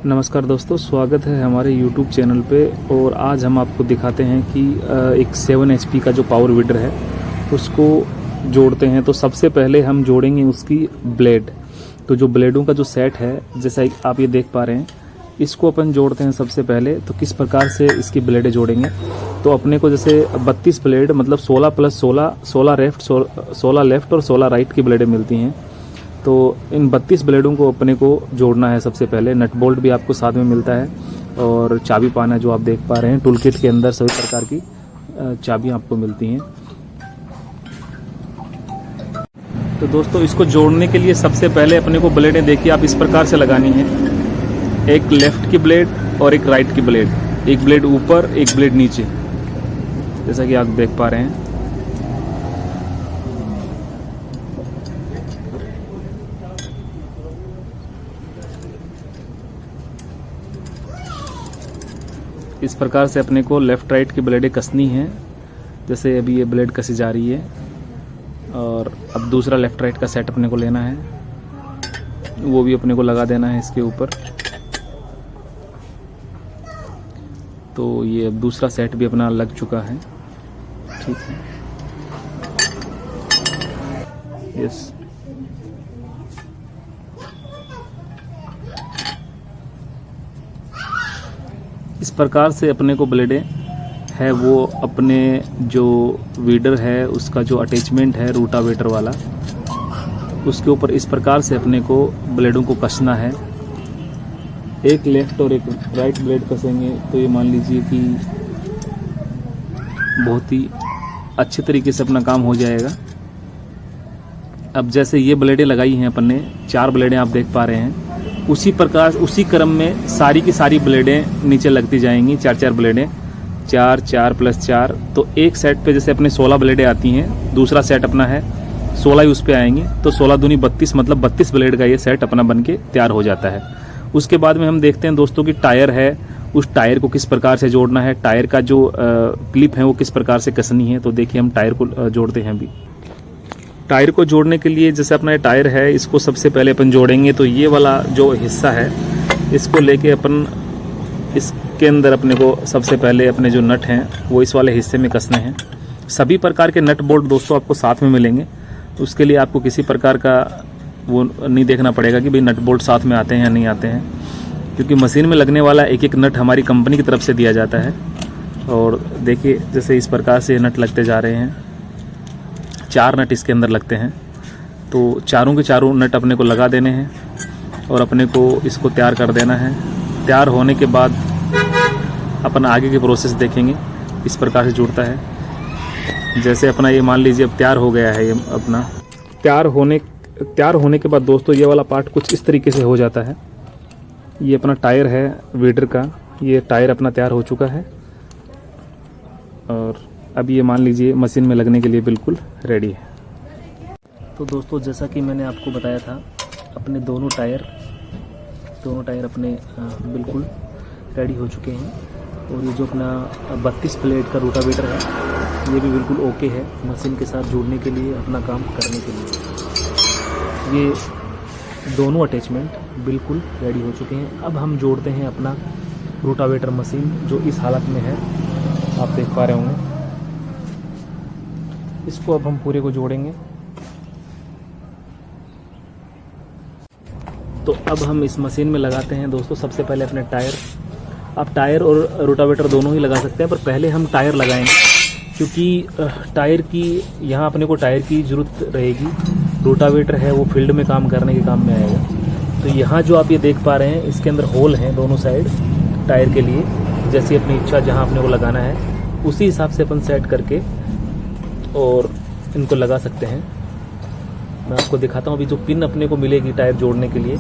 नमस्कार दोस्तों, स्वागत है हमारे YouTube चैनल पे। और आज हम आपको दिखाते हैं कि एक 7 HP का जो पावर वीडर है उसको जोड़ते हैं। तो सबसे पहले हम जोड़ेंगे उसकी ब्लेड। तो जो ब्लेडों का जो सेट है, जैसा आप ये देख पा रहे हैं, इसको अपन जोड़ते हैं सबसे पहले। तो किस प्रकार से इसकी ब्लेडें जोड़ेंगे, तो अपने को जैसे 32 ब्लेड मतलब 16 + 16, 16 लेफ्ट और 16 राइट की ब्लेडें मिलती हैं। तो इन 32 ब्लेडों को अपने को जोड़ना है। सबसे पहले नट बोल्ट भी आपको साथ में मिलता है और चाबी पाना जो आप देख पा रहे हैं, टूल किट के अंदर सभी प्रकार की चाबियां आपको मिलती हैं। तो दोस्तों, इसको जोड़ने के लिए सबसे पहले अपने को ब्लेडें देखिए आप इस प्रकार से लगानी है। एक लेफ्ट की ब्लेड और एक राइट की ब्लेड, एक ब्लेड ऊपर एक ब्लेड नीचे, जैसा कि आप देख पा रहे हैं। इस प्रकार से अपने को लेफ़्ट राइट की ब्लेडें कसनी है। जैसे अभी ये ब्लेड कसी जा रही है और अब दूसरा लेफ़्ट राइट का सेट अपने को लेना है, वो भी अपने को लगा देना है इसके ऊपर। तो ये अब दूसरा सेट भी अपना लग चुका है। ठीक है, यस। इस प्रकार से अपने को ब्लेडें है वो अपने जो वीडर है उसका जो अटैचमेंट है रूटावेटर वाला, उसके ऊपर इस प्रकार से अपने को ब्लेडों को कसना है। एक लेफ्ट और एक राइट ब्लेड कसेंगे तो ये मान लीजिए कि बहुत ही अच्छे तरीके से अपना काम हो जाएगा। अब जैसे ये ब्लेडें लगाई हैं अपन ने, 4 ब्लेडें आप देख पा रहे हैं, उसी प्रकार उसी क्रम में सारी की सारी ब्लेडें नीचे लगती जाएंगी। 4 ब्लेडें, 4 + 4। तो एक सेट पे जैसे अपने 16 ब्लेडें आती हैं, दूसरा सेट अपना है 16 ही उस पे आएंगे। तो 16 दूनी 32 मतलब 32 ब्लेड का ये सेट अपना बन के तैयार हो जाता है। उसके बाद में हम देखते हैं दोस्तों कि टायर है, उस टायर को किस प्रकार से जोड़ना है, टायर का जो क्लिप है वो किस प्रकार से कसनी है। तो देखिए हम टायर को जोड़ते हैं। अभी टायर को जोड़ने के लिए जैसे अपना ये टायर है, इसको सबसे पहले अपन जोड़ेंगे। तो ये वाला जो हिस्सा है इसको लेके अपन इसके अंदर अपने को सबसे पहले अपने जो नट हैं वो इस वाले हिस्से में कसने हैं। सभी प्रकार के नट बोल्ट दोस्तों आपको साथ में मिलेंगे, तो उसके लिए आपको किसी प्रकार का वो नहीं देखना पड़ेगा कि भाई नट बोल्ट साथ में आते हैं या नहीं आते हैं, क्योंकि मशीन में लगने वाला एक एक नट हमारी कंपनी की तरफ से दिया जाता है। और देखिए जैसे इस प्रकार से नट लगते जा रहे हैं, 4 नट इसके अंदर लगते हैं। तो चारों के चारों नट अपने को लगा देने हैं और अपने को इसको तैयार कर देना है। तैयार होने के बाद अपन आगे की प्रोसेस देखेंगे इस प्रकार से जुड़ता है। जैसे अपना ये मान लीजिए अब तैयार हो गया है, ये अपना तैयार होने के बाद दोस्तों ये वाला पार्ट कुछ इस तरीके से हो जाता है। ये अपना टायर है वीडर का, ये टायर अपना तैयार हो चुका है और अब ये मान लीजिए मशीन में लगने के लिए बिल्कुल रेडी है। तो दोस्तों, जैसा कि मैंने आपको बताया था, अपने दोनों टायर अपने बिल्कुल रेडी हो चुके हैं। और ये जो अपना 32 प्लेट का रोटावेटर है ये भी बिल्कुल ओके है मशीन के साथ जुड़ने के लिए, अपना काम करने के लिए। ये दोनों अटैचमेंट बिल्कुल रेडी हो चुके हैं। अब हम जोड़ते हैं अपना रोटावेटर मशीन जो इस हालत में है, आप देख पा रहे होंगे। इसको अब हम पूरे को जोड़ेंगे। तो अब हम इस मशीन में लगाते हैं दोस्तों सबसे पहले अपने टायर। आप टायर और रोटावेटर दोनों ही लगा सकते हैं, पर पहले हम टायर लगाएंगे, क्योंकि टायर की यहाँ अपने को टायर की ज़रूरत रहेगी। रोटावेटर है वो फील्ड में काम करने के काम में आएगा। तो यहाँ जो आप ये देख पा रहे हैं इसके अंदर होल हैं दोनों साइड टायर के लिए। जैसी अपनी इच्छा जहाँ अपने को लगाना है उसी हिसाब से अपन सेट करके और इनको लगा सकते हैं। मैं आपको दिखाता हूँ। अभी जो पिन अपने को मिलेगी टायर जोड़ने के लिए,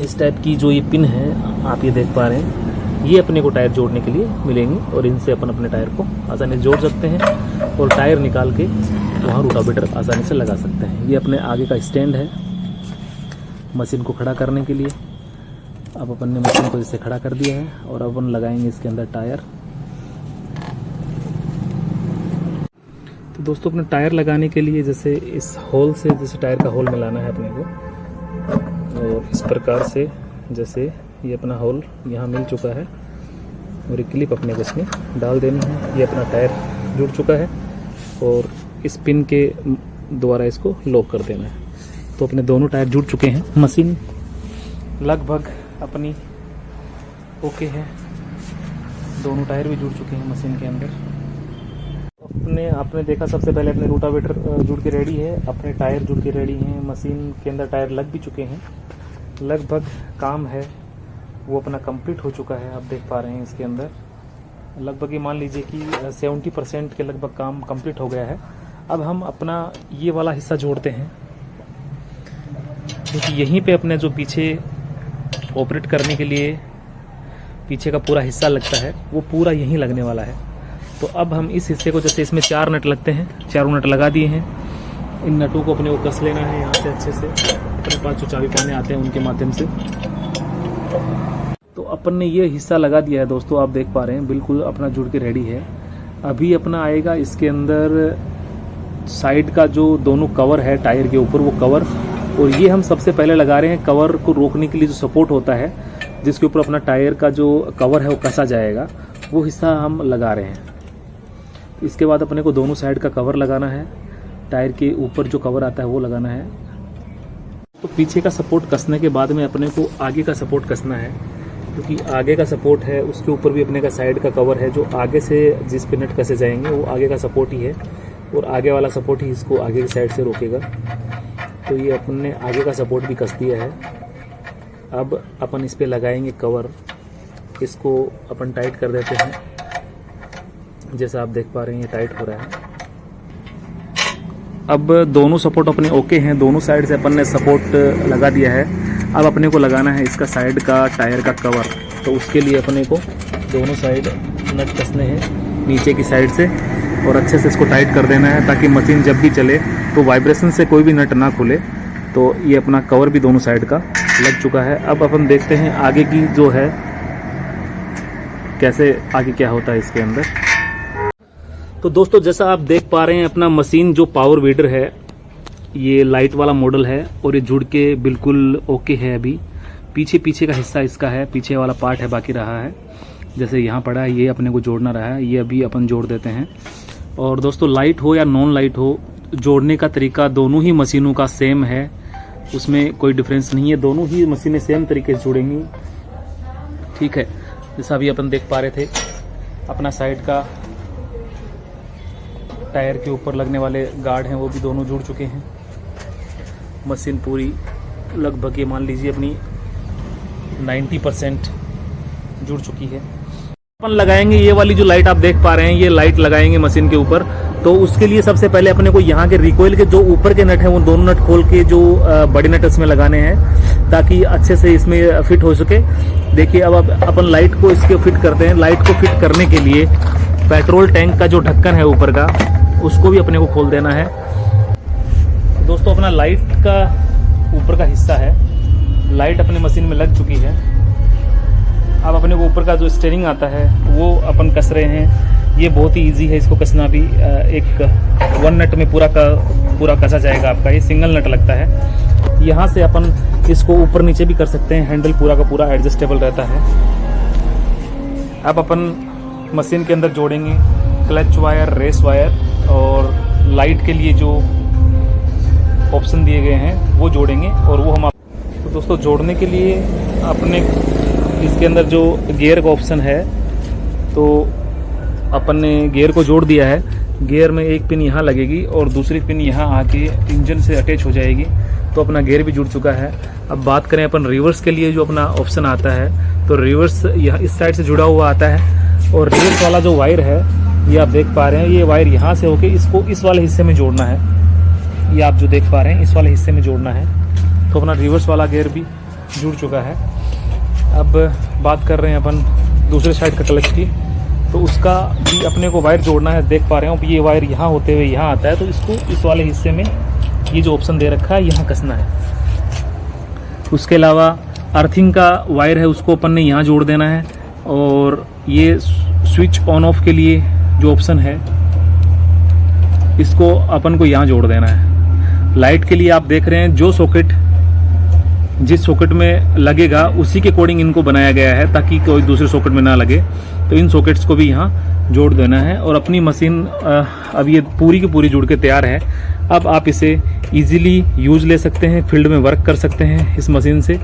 इस टाइप की जो ये पिन है आप ये देख पा रहे हैं, ये अपने को टायर जोड़ने के लिए मिलेंगी और इनसे अपन अपने टायर को आसानी से जोड़ सकते हैं और टायर निकाल के वहाँ रोटावेटर आसानी से लगा सकते हैं। ये अपने आगे का स्टैंड है मशीन को खड़ा करने के लिए। अब अपन ने मशीन को जैसे खड़ा कर दिया है और अब अपन लगाएंगे इसके अंदर टायर। तो दोस्तों, अपने टायर लगाने के लिए जैसे इस होल से जैसे टायर का होल मिलाना है अपने को, और इस प्रकार से जैसे ये अपना होल यहाँ मिल चुका है और एक क्लिप अपने को इसमें डाल देनी है। ये अपना टायर जुड़ चुका है और इस पिन के द्वारा इसको लॉक कर देना है। तो अपने दोनों टायर जुड़ चुके हैं। मशीन लगभग अपनी ओके है, दोनों टायर भी जुड़ चुके हैं मशीन के अंदर। आपने देखा सबसे पहले अपने रोटावेटर जुड़ के रेडी है, अपने टायर जुड़ के रेडी हैं, मशीन के अंदर टायर लग भी चुके हैं। लगभग काम है वो अपना कंप्लीट हो चुका है। आप देख पा रहे हैं इसके अंदर लगभग ये मान लीजिए कि 70% के लगभग काम कंप्लीट हो गया है। अब हम अपना ये वाला हिस्सा जोड़ते हैं, क्योंकि यहीं पे अपने जो पीछे ऑपरेट करने के लिए पीछे का पूरा हिस्सा लगता है वो पूरा यहीं लगने वाला है। तो अब हम इस हिस्से को, जैसे इसमें 4 नट लगते हैं, 4 नट लगा दिए हैं। इन नटों को अपने को कस लेना है यहाँ से अच्छे से, अपने पास जो चाबी पाने आते हैं उनके माध्यम से। तो अपन ने ये हिस्सा लगा दिया है दोस्तों, आप देख पा रहे हैं बिल्कुल अपना जुड़ के रेडी है। अभी अपना आएगा इसके अंदर साइड का जो दोनों कवर है टायर के ऊपर, वो कवर, और ये हम सबसे पहले लगा रहे हैं कवर को रोकने के लिए जो सपोर्ट होता है जिसके ऊपर अपना टायर का जो कवर है वो कसा जाएगा, वो हिस्सा हम लगा रहे हैं। इसके बाद अपने को दोनों साइड का कवर लगाना है, टायर के ऊपर जो कवर आता है वो लगाना है। तो पीछे का सपोर्ट कसने के बाद में अपने को आगे का सपोर्ट कसना है, क्योंकि आगे का सपोर्ट है उसके ऊपर भी अपने का साइड का कवर है, जो आगे से जिस पे नट कसे जाएंगे वो आगे का सपोर्ट ही है, और आगे वाला सपोर्ट ही इसको आगे की साइड से रोकेगा। तो ये अपन ने आगे का सपोर्ट भी कस दिया है। अब अपन इस पे लगाएंगे कवर, इसको अपन टाइट कर देते हैं। जैसा आप देख पा रहे हैं ये टाइट हो रहा है। अब दोनों सपोर्ट अपने ओके हैं, दोनों साइड से अपन ने सपोर्ट लगा दिया है। अब अपने को लगाना है इसका साइड का टायर का कवर। तो उसके लिए अपने को दोनों साइड नट कसने हैं नीचे की साइड से, और अच्छे से इसको टाइट कर देना है, ताकि मशीन जब भी चले तो वाइब्रेशन से कोई भी नट ना खुले। तो ये अपना कवर भी दोनों साइड का लग चुका है। अब अपन देखते हैं आगे की जो है कैसे आगे क्या होता है इसके अंदर। तो दोस्तों जैसा आप देख पा रहे हैं अपना मशीन जो पावर वीडर है, ये लाइट वाला मॉडल है और ये जुड़ के बिल्कुल ओके है। अभी पीछे का हिस्सा इसका है, पीछे वाला पार्ट है बाकी रहा है। जैसे यहाँ पड़ा है ये अपने को जोड़ना रहा है, ये अभी अपन जोड़ देते हैं। और दोस्तों लाइट हो या नॉन लाइट हो, जोड़ने का तरीका दोनों ही मशीनों का सेम है, उसमें कोई डिफरेंस नहीं है। दोनों ही मशीनें सेम तरीके से जुड़ेंगी, ठीक है। जैसा अभी अपन देख पा रहे थे अपना साइड का टायर के ऊपर लगने वाले गार्ड हैं वो भी दोनों जुड़ चुके हैं। मशीन पूरी लगभग ये मान लीजिए अपनी 90% जुड़ चुकी है। अपन लगाएंगे ये वाली जो लाइट आप देख पा रहे हैं, ये लाइट लगाएंगे मशीन के ऊपर। तो उसके लिए सबसे पहले अपने को यहाँ के रिकॉइल के जो ऊपर के नट हैं वो दोनों नट खोल के जो बड़े नट इसमें लगाने हैं, ताकि अच्छे से इसमें फिट हो सके। देखिए अब अपन लाइट को इसके फिट करते हैं। लाइट को फिट करने के लिए पेट्रोल टैंक का जो ढक्कन है ऊपर का, उसको भी अपने को खोल देना है। दोस्तों अपना लाइट का ऊपर का हिस्सा है, लाइट अपनी मशीन में लग चुकी है। अब अपने को ऊपर का जो स्टीयरिंग आता है वो अपन कस रहे हैं। ये बहुत ही इजी है इसको कसना भी। एक 1 नट में पूरा कसा जाएगा आपका। ये सिंगल नट लगता है। यहाँ से अपन इसको ऊपर नीचे भी कर सकते हैं, हैंडल पूरा का पूरा एडजस्टेबल रहता है। अब अपन मशीन के अंदर जोड़ेंगे क्लच वायर, रेस वायर, और लाइट के लिए जो ऑप्शन दिए गए हैं वो जोड़ेंगे। और वो हम तो दोस्तों जोड़ने के लिए अपने इसके अंदर जो गियर का ऑप्शन है, तो अपन ने गियर को जोड़ दिया है। गियर में एक पिन यहाँ लगेगी और दूसरी पिन यहाँ आके इंजन से अटैच हो जाएगी। तो अपना गियर भी जुड़ चुका है। अब बात करें अपन रिवर्स के लिए जो अपना ऑप्शन आता है, तो रिवर्स यहाँ इस साइड से जुड़ा हुआ आता है। और रिवर्स वाला जो वायर है ये आप देख पा रहे हैं, ये वायर यहाँ से होके इसको इस वाले हिस्से में जोड़ना है। ये आप जो देख पा रहे हैं इस वाले हिस्से में जोड़ना है। तो अपना रिवर्स वाला गियर भी जुड़ चुका है। अब बात कर रहे हैं अपन दूसरे साइड का क्लच की, तो उसका भी अपने को वायर जोड़ना है। देख पा रहे हो ये वायर यहाँ होते हुए यहाँ आता है, तो इसको इस वाले हिस्से में ये जो ऑप्शन दे रखा है यहाँ कसना है। उसके अलावा अर्थिंग का वायर है, उसको अपन ने यहाँ जोड़ देना है। और ये स्विच ऑन ऑफ के लिए जो ऑप्शन है इसको अपन को यहाँ जोड़ देना है। लाइट के लिए आप देख रहे हैं जो सॉकेट जिस सॉकेट में लगेगा उसी के अकॉर्डिंग इनको बनाया गया है, ताकि कोई दूसरे सॉकेट में ना लगे। तो इन सॉकेट्स को भी यहाँ जोड़ देना है और अपनी मशीन अब ये पूरी की पूरी जुड़ के तैयार है। अब आप इसे इजीली यूज ले सकते हैं, फील्ड में वर्क कर सकते हैं इस मशीन से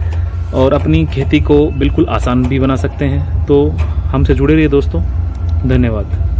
और अपनी खेती को बिल्कुल आसान भी बना सकते हैं। तो हमसे जुड़े रहिए दोस्तों, धन्यवाद।